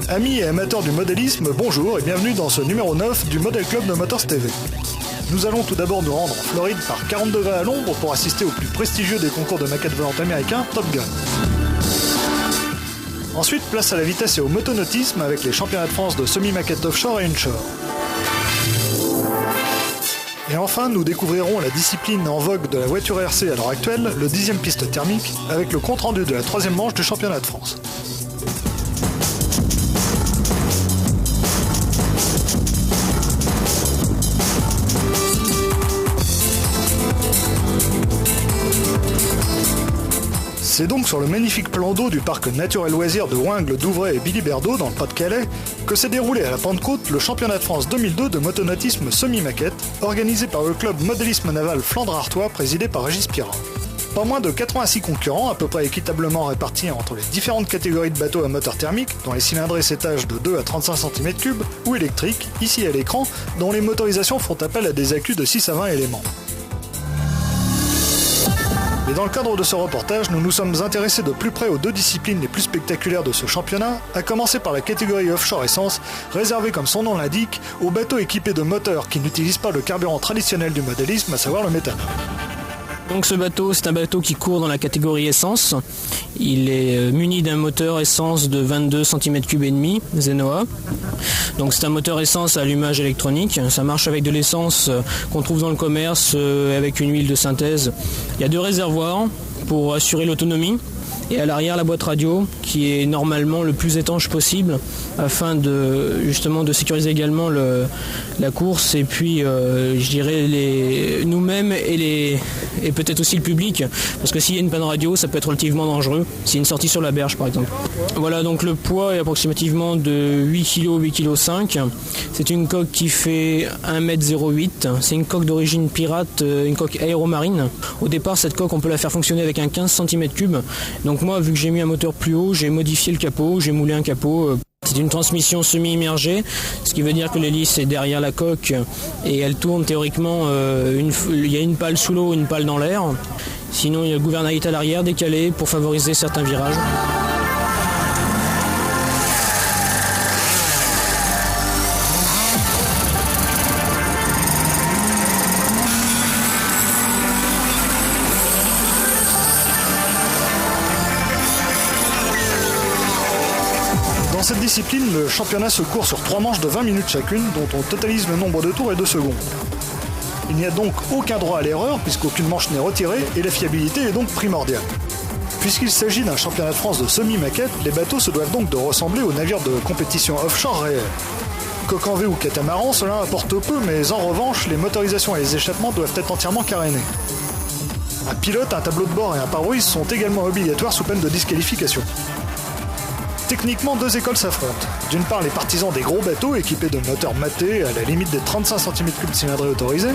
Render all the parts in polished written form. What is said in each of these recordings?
Amis et amateurs du modélisme, bonjour et bienvenue dans ce numéro 9 du Model Club de Motors TV. Nous allons tout d'abord nous rendre en Floride par 40 degrés à l'ombre pour assister au plus prestigieux des concours de maquettes volantes américains, Top Gun. Ensuite, place à la vitesse et au motonautisme avec les championnats de France de semi-maquettes offshore et inshore. Et enfin, nous découvrirons la discipline en vogue de la voiture RC à l'heure actuelle, le 10e piste thermique, avec le compte-rendu de la 3e manche du championnat de France. C'est donc sur le magnifique plan d'eau du parc naturel loisirs de Wingles, Douvray et Billy-Berdeau dans le Pas-de-Calais que s'est déroulé à la Pentecôte le championnat de France 2002 de motonautisme semi-maquette organisé par le club modélisme naval Flandre-Artois présidé par Régis Pirat. Pas moins de 86 concurrents, à peu près équitablement répartis entre les différentes catégories de bateaux à moteur thermique, dont les cylindrées s'étagent de 2 à 35 cm3, ou électriques, ici à l'écran, dont les motorisations font appel à des accus de 6 à 20 éléments. Et dans le cadre de ce reportage, nous nous sommes intéressés de plus près aux deux disciplines les plus spectaculaires de ce championnat, à commencer par la catégorie offshore essence, réservée comme son nom l'indique, aux bateaux équipés de moteurs qui n'utilisent pas le carburant traditionnel du modélisme, à savoir le méthanol. Donc ce bateau, c'est un bateau qui court dans la catégorie essence. Il est muni d'un moteur essence de 22 cm3 et demi, Zenoa. Donc c'est un moteur essence à allumage électronique. Ça marche avec de l'essence qu'on trouve dans le commerce avec une huile de synthèse. Il y a 2 réservoirs pour assurer l'autonomie. Et à l'arrière, la boîte radio, qui est normalement le plus étanche possible, afin de justement de sécuriser également la course et puis je dirais nous-mêmes et peut-être aussi le public, parce que s'il y a une panne radio, ça peut être relativement dangereux, s'il y a une sortie sur la berge par exemple. Voilà, donc le poids est approximativement de 8 kg, 8,5 kg. C'est une coque qui fait 1,08 m. C'est une coque d'origine pirate, une coque aéromarine. Au départ, cette coque, on peut la faire fonctionner avec un 15 cm3. Donc moi, vu que j'ai mis un moteur plus haut, j'ai modifié le capot, j'ai moulé un capot. C'est une transmission semi-immergée, ce qui veut dire que l'hélice est derrière la coque et elle tourne théoriquement, il y a une pale sous l'eau, une pale dans l'air. Sinon, il y a le gouvernail est à l'arrière, décalé pour favoriser certains virages. Dans cette discipline, le championnat se court sur 3 manches de 20 minutes chacune, dont on totalise le nombre de tours et de secondes. Il n'y a donc aucun droit à l'erreur, puisqu'aucune manche n'est retirée, et la fiabilité est donc primordiale. Puisqu'il s'agit d'un championnat de France de semi-maquette, les bateaux se doivent donc de ressembler aux navires de compétition offshore réels. Coque en V ou catamaran, cela importe peu, mais en revanche, les motorisations et les échappements doivent être entièrement carénés. Un pilote, un tableau de bord et un pare-brise sont également obligatoires sous peine de disqualification. Techniquement, 2 écoles s'affrontent. D'une part, les partisans des gros bateaux équipés de moteurs matés à la limite des 35 cm3 de cylindrée autorisée.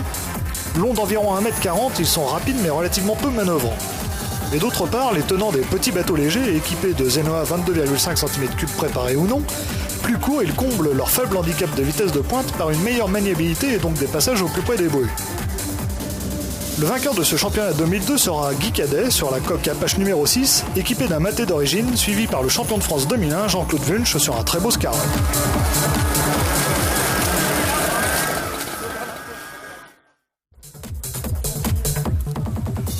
Longs d'environ 1,40 m, ils sont rapides mais relativement peu manœuvrants. Et d'autre part, les tenants des petits bateaux légers équipés de Zenoa 22,5 cm3 préparés ou non, plus courts, ils comblent leur faible handicap de vitesse de pointe par une meilleure maniabilité et donc des passages au plus près des bouées. Le vainqueur de ce championnat 2002 sera Guy Cadet sur la coque Apache numéro 6, équipé d'un maté d'origine, suivi par le champion de France 2001, Jean-Claude Wunsch, sur un très beau Scarab.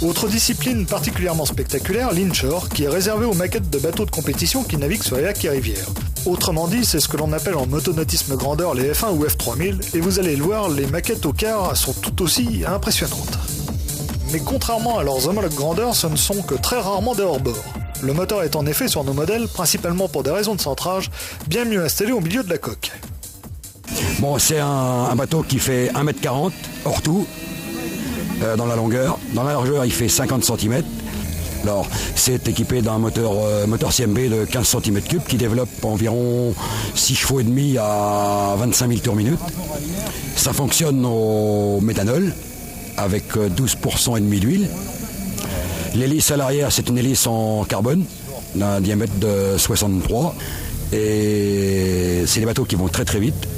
Autre discipline particulièrement spectaculaire, l'inshore, qui est réservée aux maquettes de bateaux de compétition qui naviguent sur les lacs et rivières. Autrement dit, c'est ce que l'on appelle en motonautisme grandeur les F1 ou F3000, et vous allez le voir, les maquettes au quart sont tout aussi impressionnantes. Mais contrairement à leurs homologues grandeur, ce ne sont que très rarement des hors-bord. Le moteur est en effet sur nos modèles, principalement pour des raisons de centrage, bien mieux installé au milieu de la coque. Bon, c'est un bateau qui fait 1,40 m hors tout, dans la longueur. Dans la largeur, il fait 50 cm. Alors, c'est équipé d'un moteur CMB de 15 cm3 qui développe environ 6 chevaux et demi à 25 000 tours minute. Ça fonctionne au méthanol, avec 12% et demi d'huile. L'hélice à l'arrière, c'est une hélice en carbone d'un diamètre de 63 et c'est des bateaux qui vont très très vite,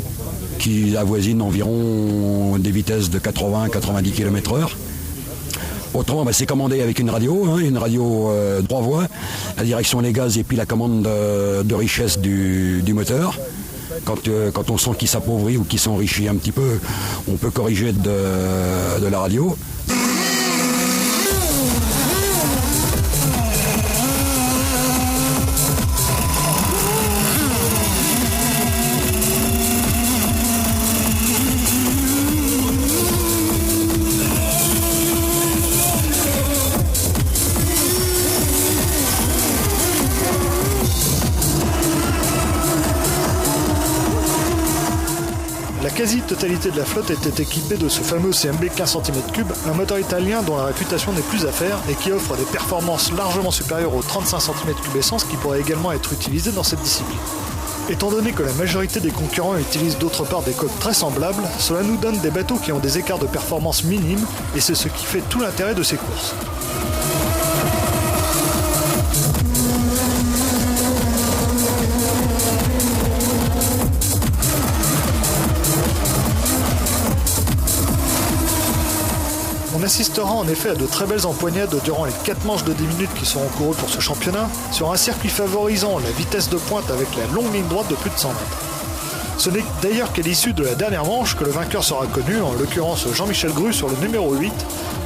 qui avoisinent environ des vitesses de 80-90 km/h. Autrement, c'est commandé avec une radio 3 voies, la direction des gaz et puis la commande de richesse du moteur. Quand on sent qu'il s'appauvrit ou qu'il s'enrichit un petit peu, on peut corriger de la radio. La quasi-totalité de la flotte était équipée de ce fameux CMB 15 cm3, un moteur italien dont la réputation n'est plus à faire et qui offre des performances largement supérieures aux 35 cm3 essence qui pourraient également être utilisés dans cette discipline. Étant donné que la majorité des concurrents utilisent d'autre part des coques très semblables, cela nous donne des bateaux qui ont des écarts de performance minimes et c'est ce qui fait tout l'intérêt de ces courses. On assistera en effet à de très belles empoignades durant les 4 manches de 10 minutes qui seront courues pour ce championnat, sur un circuit favorisant la vitesse de pointe avec la longue ligne droite de plus de 100 mètres. Ce n'est d'ailleurs qu'à l'issue de la dernière manche que le vainqueur sera connu, en l'occurrence Jean-Michel Gru sur le numéro 8,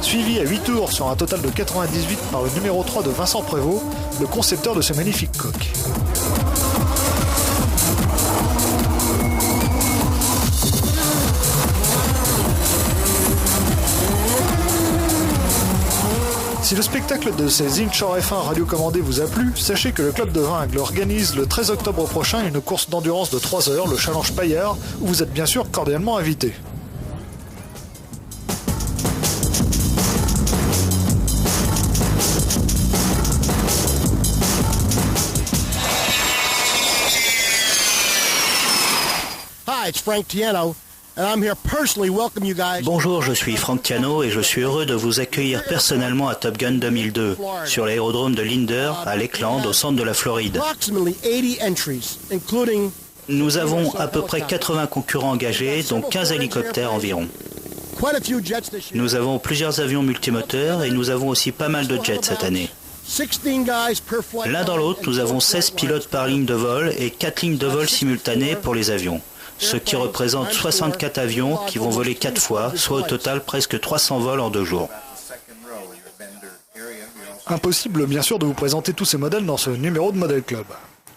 suivi à 8 tours sur un total de 98 par le numéro 3 de Vincent Prévost, le concepteur de ce magnifique coque. Si le spectacle de ces Inshore F1 radiocommandés vous a plu, sachez que le Club de Vingles organise le 13 octobre prochain une course d'endurance de 3 heures, le Challenge Paillard, où vous êtes bien sûr cordialement invités. Hi, it's Frank Tiano. Bonjour, je suis Frank Tiano et je suis heureux de vous accueillir personnellement à Top Gun 2002, sur l'aérodrome de Linder, à Lakeland, au centre de la Floride. Nous avons à peu près 80 concurrents engagés, dont 15 hélicoptères environ. Nous avons plusieurs avions multimoteurs et nous avons aussi pas mal de jets cette année. L'un dans l'autre, nous avons 16 pilotes par ligne de vol et 4 lignes de vol simultanées pour les avions, ce qui représente 64 avions qui vont voler 4 fois, soit au total presque 300 vols en 2 jours. Impossible bien sûr de vous présenter tous ces modèles dans ce numéro de Model Club.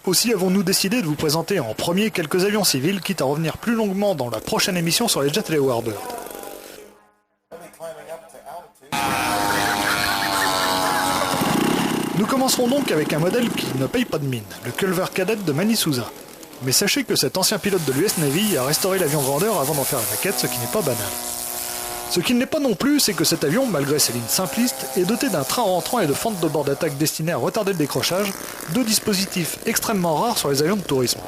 Aussi avons-nous décidé de vous présenter en premier quelques avions civils, quitte à revenir plus longuement dans la prochaine émission sur les jets et les Warbirds. Nous commencerons donc avec un modèle qui ne paye pas de mine, le Culver Cadet de Manny Souza. Mais sachez que cet ancien pilote de l'US Navy a restauré l'avion grandeur avant d'en faire une maquette, ce qui n'est pas banal. Ce qui ne l'est pas non plus, c'est que cet avion, malgré ses lignes simplistes, est doté d'un train rentrant et de fentes de bord d'attaque destinées à retarder le décrochage, deux dispositifs extrêmement rares sur les avions de tourisme.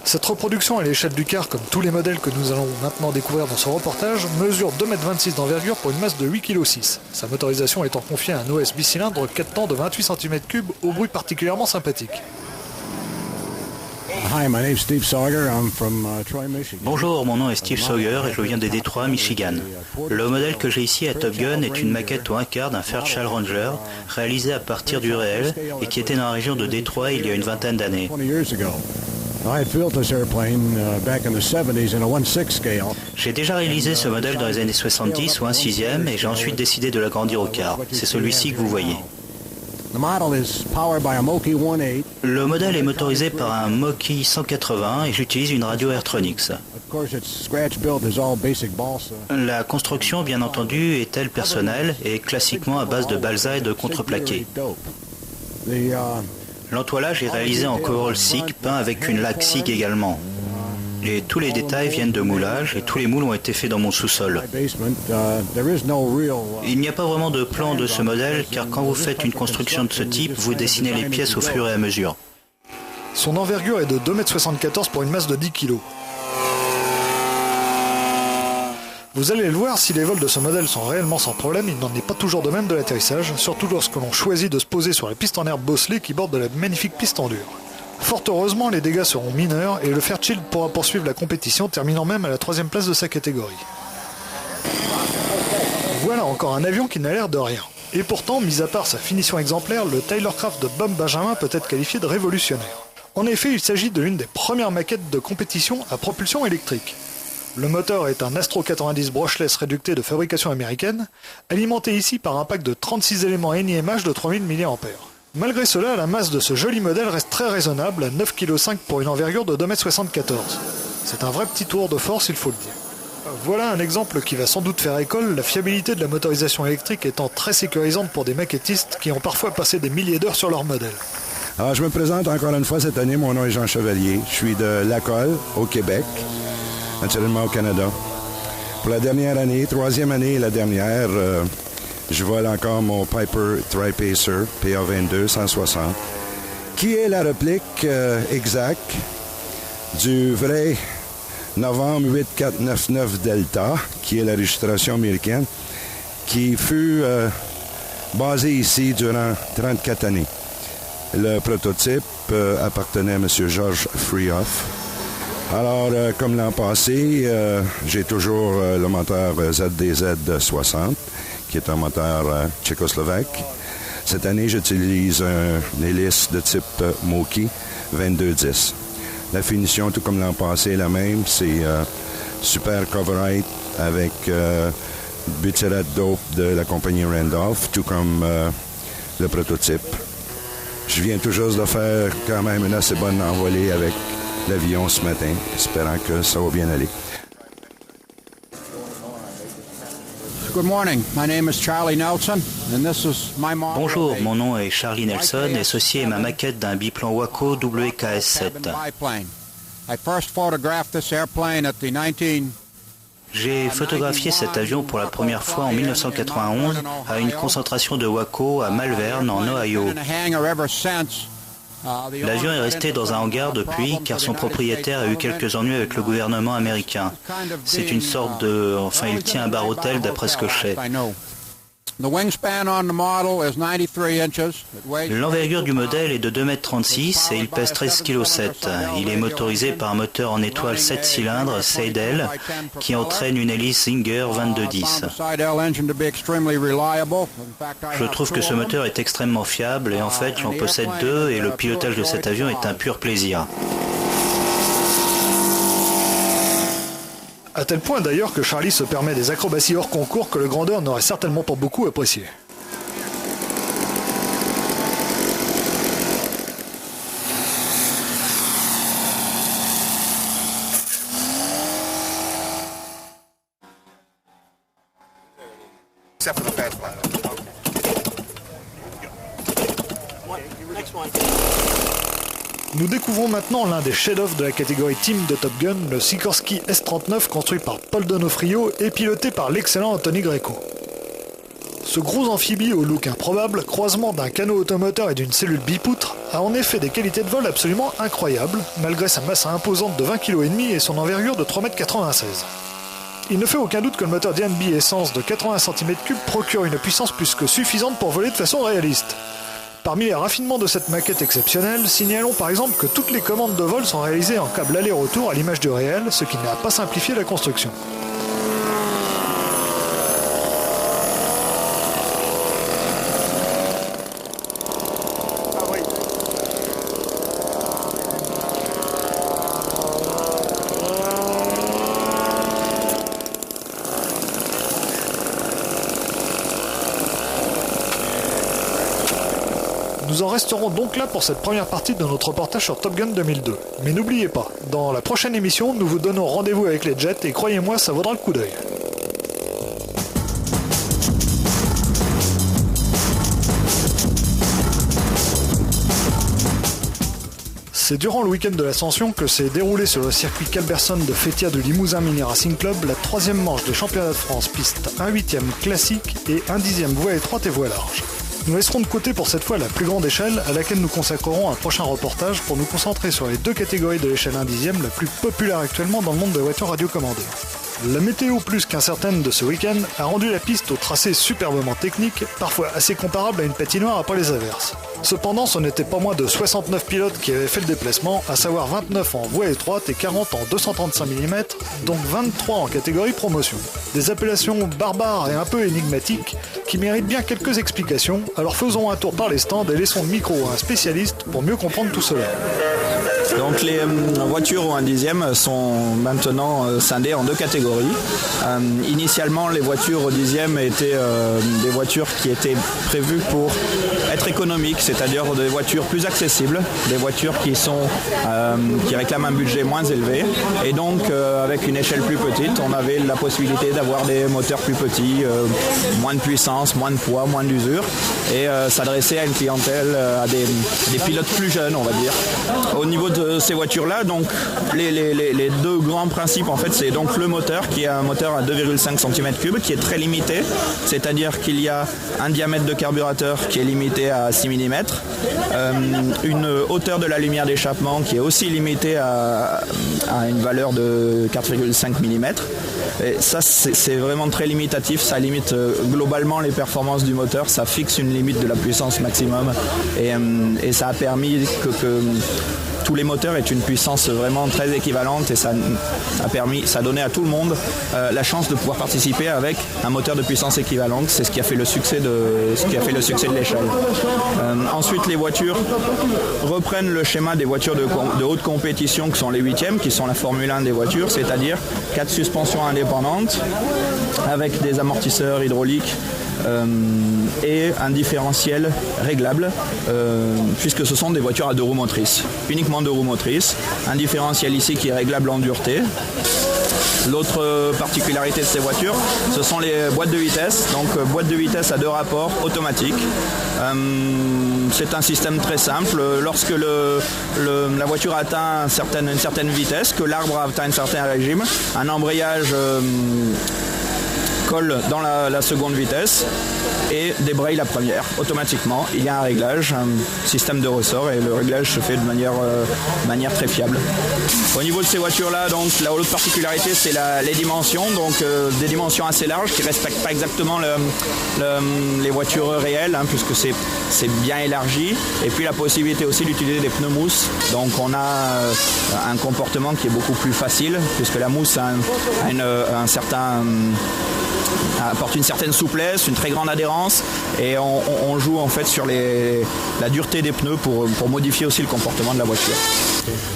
Cette reproduction à l'échelle du quart, comme tous les modèles que nous allons maintenant découvrir dans ce reportage, mesure 2,26 m d'envergure pour une masse de 8,6 kg. Sa motorisation étant confiée à un OS bicylindre 4 temps de 28 cm3 au bruit particulièrement sympathique. Bonjour, mon nom est Steve Sawyer et je viens de Détroit, Michigan. Le modèle que j'ai ici à Top Gun est une maquette au 1/4 d'un Fairchild Ranger réalisé à partir du réel et qui était dans la région de Détroit il y a une vingtaine d'années. J'ai déjà réalisé ce modèle dans les années 70 ou 1/6 et j'ai ensuite décidé de l'agrandir au quart. C'est celui-ci que vous voyez. Le modèle est motorisé par un Moki 180 et j'utilise une radio Airtronics. La construction, bien entendu, est elle personnelle et classiquement à base de balsa et de contreplaqué. L'entoilage est réalisé en coral SIG peint avec une laque SIG également. Et tous les détails viennent de moulage et tous les moules ont été faits dans mon sous-sol. Il n'y a pas vraiment de plan de ce modèle car quand vous faites une construction de ce type, vous dessinez les pièces au fur et à mesure. Son envergure est de 2,74 m pour une masse de 10 kg. Vous allez le voir, si les vols de ce modèle sont réellement sans problème, il n'en est pas toujours de même de l'atterrissage, surtout lorsque l'on choisit de se poser sur la piste en herbe bosselée qui borde de la magnifique piste en dur. Fort heureusement, les dégâts seront mineurs et le Fairchild pourra poursuivre la compétition, terminant même à la 3e place de sa catégorie. Voilà encore un avion qui n'a l'air de rien. Et pourtant, mis à part sa finition exemplaire, le Taylorcraft de Bob Benjamin peut être qualifié de révolutionnaire. En effet, il s'agit de l'une des premières maquettes de compétition à propulsion électrique. Le moteur est un Astro 90 brushless réducté de fabrication américaine, alimenté ici par un pack de 36 éléments NiMH de 3000 mAh. Malgré cela, la masse de ce joli modèle reste très raisonnable à 9,5 kg pour une envergure de 2,74 m. C'est un vrai petit tour de force, il faut le dire. Voilà un exemple qui va sans doute faire école, la fiabilité de la motorisation électrique étant très sécurisante pour des maquettistes qui ont parfois passé des milliers d'heures sur leur modèle. Alors, je me présente encore une fois cette année, mon nom est Jean Chevalier, je suis de Lacolle, au Québec, naturellement au Canada. Pour la dernière année, troisième année et la dernière, je vole encore mon Piper Tri-Pacer PA22 160, qui est la réplique exacte du vrai novembre 8499 Delta, qui est la registration américaine, qui fut basée ici durant 34 années. Le prototype appartenait à M. George Freehoff. Alors, comme l'an passé, j'ai toujours le moteur ZDZ 60, qui est un moteur tchécoslovaque. Cette année, j'utilise une hélice de type Moki 2210. La finition, tout comme l'an passé, est la même. C'est super coverite avec butyrate dope de la compagnie Randolph, tout comme le prototype. Je viens tout juste de faire quand même une assez bonne envolée avec l'avion ce matin, espérant que ça va bien aller. Bonjour, mon nom est Charlie Nelson et ceci est ma maquette d'un biplan Waco WKS-7. J'ai photographié cet avion pour la première fois en 1991 à une concentration de Waco à Malvern en Ohio. L'avion est resté dans un hangar depuis car son propriétaire a eu quelques ennuis avec le gouvernement américain. C'est une sorte de... enfin, il tient un bar-hôtel d'après ce que je sais. L'envergure du modèle est de 2,36 m et il pèse 13,7 kg. Il est motorisé par un moteur en étoile 7 cylindres Seidel qui entraîne une hélice Singer 2210. Je trouve que ce moteur est extrêmement fiable et en fait j'en possède deux et le pilotage de cet avion est un pur plaisir. À tel point d'ailleurs que Charlie se permet des acrobaties hors concours que le grandeur n'aurait certainement pas beaucoup apprécié. Nous découvrons maintenant l'un des chefs-d'œuvre de la catégorie Team de Top Gun, le Sikorsky S-39 construit par Paul Donofrio et piloté par l'excellent Anthony Greco. Ce gros amphibie au look improbable, croisement d'un canot automoteur et d'une cellule bipoutre, a en effet des qualités de vol absolument incroyables, malgré sa masse imposante de 20,5 kg et son envergure de 3,96 m. Il ne fait aucun doute que le moteur DNB Essence de 80 cm3 procure une puissance plus que suffisante pour voler de façon réaliste. Parmi les raffinements de cette maquette exceptionnelle, signalons par exemple que toutes les commandes de vol sont réalisées en câble aller-retour à l'image du réel, ce qui n'a pas simplifié la construction. Nous en resterons donc là pour cette première partie de notre reportage sur Top Gun 2002. Mais n'oubliez pas, dans la prochaine émission, nous vous donnons rendez-vous avec les jets et croyez-moi, ça vaudra le coup d'œil. C'est durant le week-end de l'Ascension que s'est déroulé sur le circuit Calberson de Fétia de Limousin Mini Racing Club la troisième manche des championnats de France piste 1/8 classique et 1/10 voie étroite et voie large. Nous laisserons de côté pour cette fois la plus grande échelle à laquelle nous consacrerons un prochain reportage pour nous concentrer sur les deux catégories de l'échelle 1/10 la plus populaire actuellement dans le monde des voitures radiocommandées. La météo plus qu'incertaine de ce week-end a rendu la piste au tracé superbement technique, parfois assez comparable à une patinoire après les averses. Cependant, ce n'était pas moins de 69 pilotes qui avaient fait le déplacement, à savoir 29 en voie étroite et 40 en 235 mm, donc 23 en catégorie promotion. Des appellations barbares et un peu énigmatiques qui méritent bien quelques explications, alors faisons un tour par les stands et laissons le micro à un spécialiste pour mieux comprendre tout cela. Donc les voitures au 1/10 sont maintenant scindées en deux catégories. Initialement, les voitures au 10e étaient des voitures qui étaient prévues pour être économiques, c'est-à-dire des voitures plus accessibles, des voitures qui réclament un budget moins élevé. Et donc, avec une échelle plus petite, on avait la possibilité d'avoir des moteurs plus petits, moins de puissance, moins de poids, moins d'usure, et s'adresser à une clientèle, à des pilotes plus jeunes, on va dire. Au niveau de ces voitures-là, donc les deux grands principes, en fait, c'est donc le moteur qui est un moteur à 2,5 cm3 qui est très limité, c'est-à-dire qu'il y a un diamètre de carburateur qui est limité à 6 mm, une hauteur de la lumière d'échappement qui est aussi limitée à une valeur de 4,5 mm. Et ça, c'est vraiment très limitatif, ça limite globalement les performances du moteur, ça fixe une limite de la puissance maximum et ça a permis que tous les moteurs aient une puissance vraiment très équivalente et ça a donné à tout le monde la chance de pouvoir participer avec un moteur de puissance équivalente. C'est ce qui a fait le succès de l'échelle. Ensuite, les voitures reprennent le schéma des voitures de haute compétition qui sont les 8e, qui sont la Formule 1 des voitures, c'est-à-dire 4 suspensions indépendantes avec des amortisseurs hydrauliques et un différentiel réglable puisque ce sont des voitures à 2 roues motrices, uniquement 2 roues motrices, un différentiel ici qui est réglable en dureté. L'autre particularité de ces voitures, ce sont les boîtes de vitesse, donc boîte de vitesse à 2 rapports automatiques. C'est un système très simple. Lorsque la voiture atteint une certaine vitesse, que l'arbre atteint un certain régime, un embrayage colle dans la seconde vitesse et débraye la première automatiquement. Il y a un réglage, un système de ressort et le réglage se fait de manière très fiable. Au niveau de ces voitures-là, donc la autre particularité, c'est les dimensions, donc des dimensions assez larges qui ne respectent pas exactement les voitures réelles, puisque c'est bien élargi. Et puis la possibilité aussi d'utiliser des pneus mousse. Donc on a un comportement qui est beaucoup plus facile, puisque la mousse apporte une certaine souplesse, une très grande adhérence et on joue en fait sur la dureté des pneus pour modifier aussi le comportement de la voiture.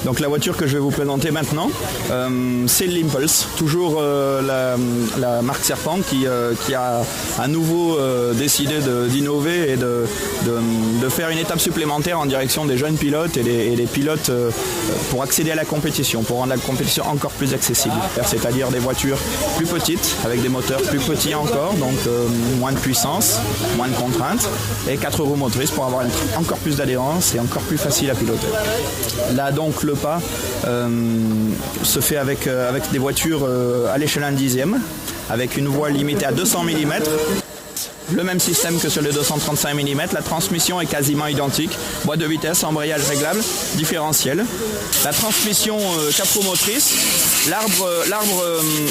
Donc la voiture que je vais vous présenter maintenant, c'est l'Impulse, toujours la marque Serpent qui a à nouveau décidé d'innover et de faire une étape supplémentaire en direction des jeunes pilotes et des pilotes pour accéder à la compétition, pour rendre la compétition encore plus accessible. C'est-à-dire des voitures plus petites, avec des moteurs plus petits encore, donc moins de puissance, moins de contraintes, et 4 roues motrices pour avoir encore plus d'adhérence et encore plus facile à piloter. Là donc le pas se fait avec des voitures à l'échelle 1/10, avec une voie limitée à 200 mm. Le même système que sur le 235 mm, la transmission est quasiment identique, boîte de vitesse, embrayage réglable, différentiel. La transmission 4 roues motrices, l'arbre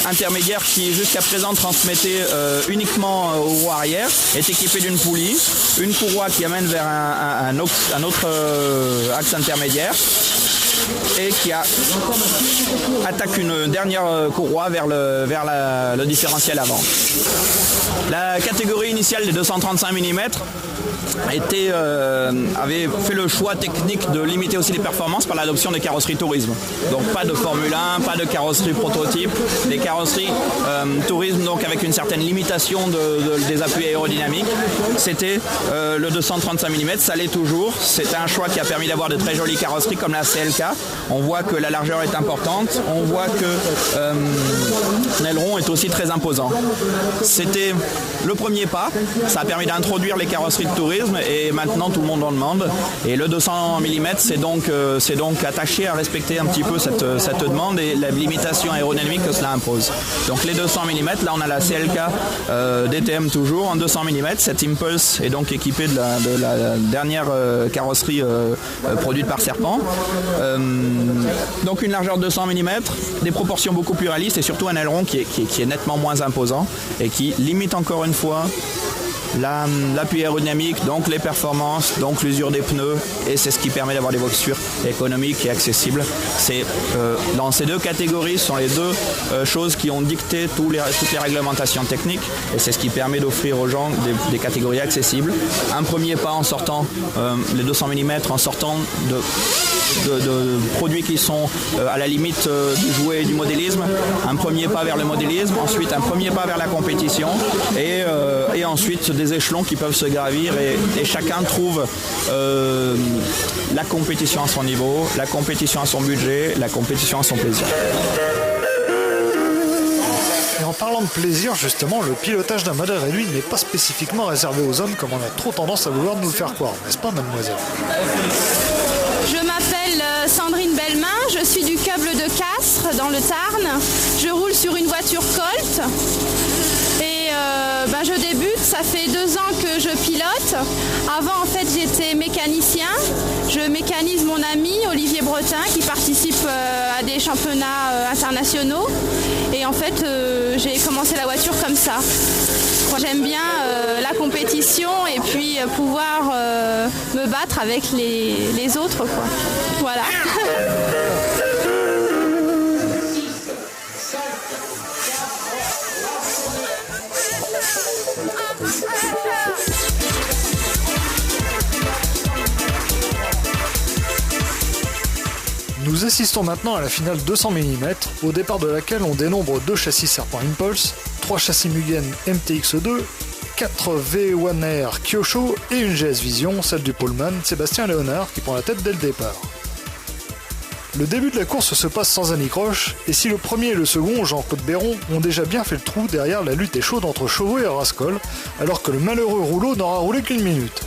intermédiaire qui jusqu'à présent transmettait uniquement aux roues arrière est équipé d'une poulie, une courroie qui amène vers un autre axe intermédiaire et qui attaque une dernière courroie vers le différentiel avant. La catégorie initiale des 235 mm avait fait le choix technique de limiter aussi les performances par l'adoption des carrosseries tourisme. Donc pas de Formule 1, pas de carrosserie prototype, des carrosseries tourisme donc avec une certaine limitation des appuis aérodynamiques. C'était le 235 mm, ça l'est toujours. C'était un choix qui a permis d'avoir de très jolies carrosseries comme la CLK. On voit que la largeur est importante, on voit que l'aileron est aussi très imposant. C'était le premier pas, ça a permis d'introduire les carrosseries de tourisme et maintenant tout le monde en demande. Et le 200 mm c'est donc attaché à respecter un petit peu cette demande et la limitation aérodynamique que cela impose. Donc les 200 mm, là on a la CLK DTM toujours en 200 mm. Cette Impulse est donc équipée de la dernière carrosserie produite par Serpent. Donc une largeur de 200 mm, des proportions beaucoup plus réalistes et surtout un aileron qui est nettement moins imposant et qui limite encore une fois l'appui aérodynamique, donc les performances, donc l'usure des pneus, et c'est ce qui permet d'avoir des voitures économiques et accessibles. Dans ces deux catégories, ce sont les deux choses qui ont dicté toutes les réglementations techniques, et c'est ce qui permet d'offrir aux gens des catégories accessibles. Un premier pas en sortant les 200 mm, en sortant de produits qui sont à la limite du jouet et du modélisme, un premier pas vers le modélisme, ensuite un premier pas vers la compétition, et ensuite des échelons qui peuvent se gravir et chacun trouve la compétition à son niveau, la compétition à son budget, la compétition à son plaisir. Et en parlant de plaisir, justement, le pilotage d'un modèle réduit n'est pas spécifiquement réservé aux hommes comme on a trop tendance à vouloir nous le faire croire, n'est-ce pas, mademoiselle? Je m'appelle Sandrine Bellemin, je suis du Câble de Castres dans le Tarn. Je roule sur une voiture Colt et je débute, ça fait 2 ans que je pilote. Avant en fait j'étais mécanicien, je mécanise mon ami Olivier Bretin qui participe à des championnats internationaux et en fait j'ai commencé la voiture comme ça. J'aime bien la compétition et puis pouvoir me battre avec les autres, quoi. Voilà. Nous assistons maintenant à la finale 200 mm, au départ de laquelle on dénombre 2 châssis Serpent Impulse, 3 châssis Mugen MTX2, 4 V1R Kyosho et une GS Vision, celle du poleman Sébastien Léonard qui prend la tête dès le départ. Le début de la course se passe sans anicroche, et si le premier et le second, Jean-Claude Béron, ont déjà bien fait le trou, derrière la lutte est chaude entre Chauveau et Rascol, alors que le malheureux rouleau n'aura roulé qu'1 minute.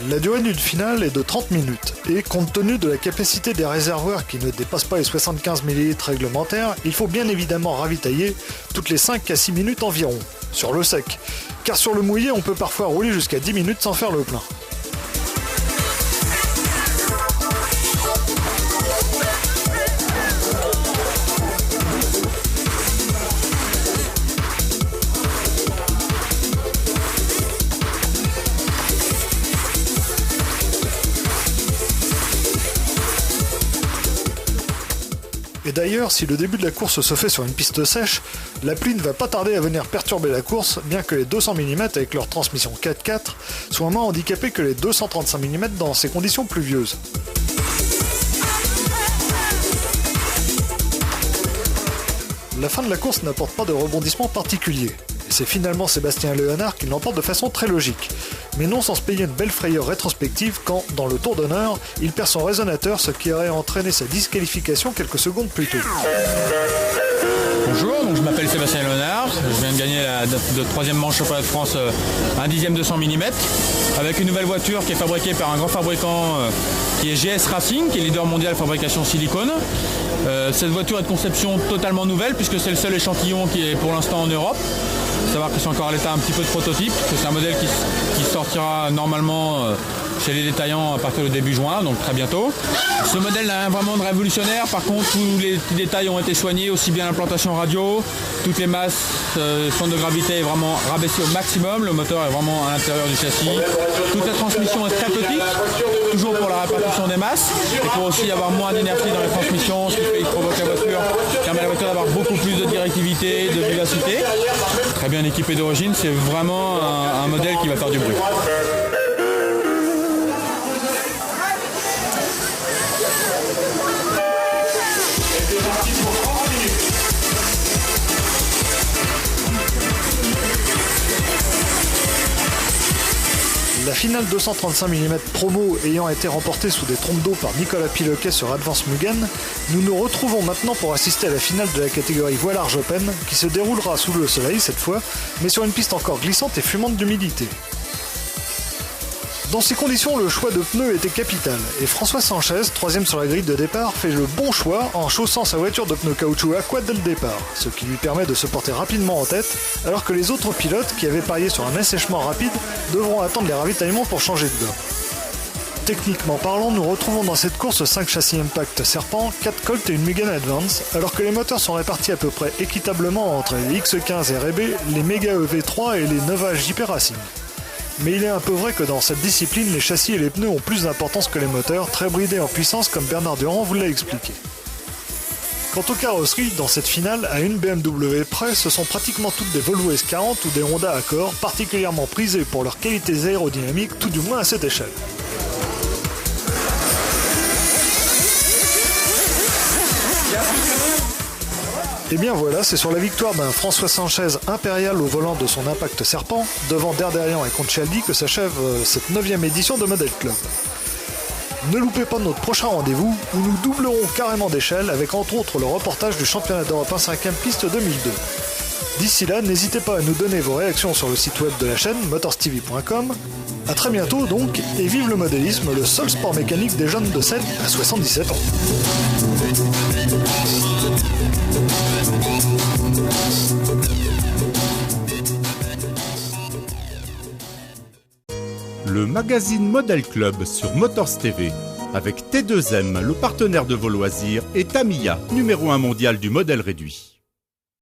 La durée d'une finale est de 30 minutes, et compte tenu de la capacité des réservoirs qui ne dépassent pas les 75 ml réglementaires, il faut bien évidemment ravitailler toutes les 5 à 6 minutes environ, sur le sec, car sur le mouillé on peut parfois rouler jusqu'à 10 minutes sans faire le plein. Et d'ailleurs, si le début de la course se fait sur une piste sèche, la pluie ne va pas tarder à venir perturber la course, bien que les 200 mm avec leur transmission 4x4 soient moins handicapés que les 235 mm dans ces conditions pluvieuses. La fin de la course n'apporte pas de rebondissement particulier, et c'est finalement Sébastien Léonard qui l'emporte de façon très logique, mais non sans se payer une belle frayeur rétrospective quand, dans le tour d'honneur, il perd son résonateur, ce qui aurait entraîné sa disqualification quelques secondes plus tôt. Bonjour, donc je m'appelle Sébastien Léonard, je viens de gagner la 3e manche championnat de France 1/10 200 mm avec une nouvelle voiture qui est fabriquée par un grand fabricant qui est GS Racing, qui est leader mondial fabrication silicone. Cette voiture est de conception totalement nouvelle puisque c'est le seul échantillon qui est pour l'instant en Europe. Il faut savoir que c'est encore à l'état un petit peu de prototype, que c'est un modèle qui sortira normalement chez les détaillants à partir du début juin, donc très bientôt. Ce modèle n'a rien vraiment de révolutionnaire, par contre tous les petits détails ont été soignés, aussi bien l'implantation radio, toutes les masses, centre de gravité est vraiment rabaissé au maximum, le moteur est vraiment à l'intérieur du châssis. Toute la transmission est très petite, toujours pour la répartition des masses, et pour aussi avoir moins d'énergie dans les transmissions, ce qui fait qu'il provoque la voiture, permet à la voiture d'avoir beaucoup plus de directivité, de vivacité. Très bien équipé d'origine, c'est vraiment un modèle qui va faire du bruit. La finale 235 mm promo ayant été remportée sous des trompes d'eau par Nicolas Piloquet sur Advance Mugen, nous nous retrouvons maintenant pour assister à la finale de la catégorie voie large open qui se déroulera sous le soleil cette fois, mais sur une piste encore glissante et fumante d'humidité. Dans ces conditions, le choix de pneus était capital, et François Sanchez, 3ème sur la grille de départ, fait le bon choix en chaussant sa voiture de pneus caoutchouc Aqua dès le départ, ce qui lui permet de se porter rapidement en tête, alors que les autres pilotes, qui avaient parié sur un assèchement rapide, devront attendre les ravitaillements pour changer de gomme. Techniquement parlant, nous retrouvons dans cette course 5 châssis Impact Serpent, 4 Colt et une Megane Advance, alors que les moteurs sont répartis à peu près équitablement entre les X15 RB, les Mega EV3 et les Nova JP Racing. Mais il est un peu vrai que dans cette discipline, les châssis et les pneus ont plus d'importance que les moteurs, très bridés en puissance comme Bernard Durand vous l'a expliqué. Quant aux carrosseries, dans cette finale, à une BMW près, ce sont pratiquement toutes des Volvo S40 ou des Honda Accord, particulièrement prisées pour leurs qualités aérodynamiques, tout du moins à cette échelle. Et bien voilà, c'est sur la victoire d'un François Sanchez impérial au volant de son Impact Serpent, devant Derderian et Conchaldi, que s'achève cette 9e édition de Model Club. Ne loupez pas notre prochain rendez-vous, où nous doublerons carrément d'échelle avec entre autres le reportage du championnat d'Europe 1/5e piste 2002. D'ici là, n'hésitez pas à nous donner vos réactions sur le site web de la chaîne, motorstv.com. A très bientôt donc, et vive le modélisme, le seul sport mécanique des jeunes de 7 à 77 ans. Le magazine Model Club sur Motors TV, avec T2M, le partenaire de vos loisirs, et Tamiya, numéro 1 mondial du modèle réduit.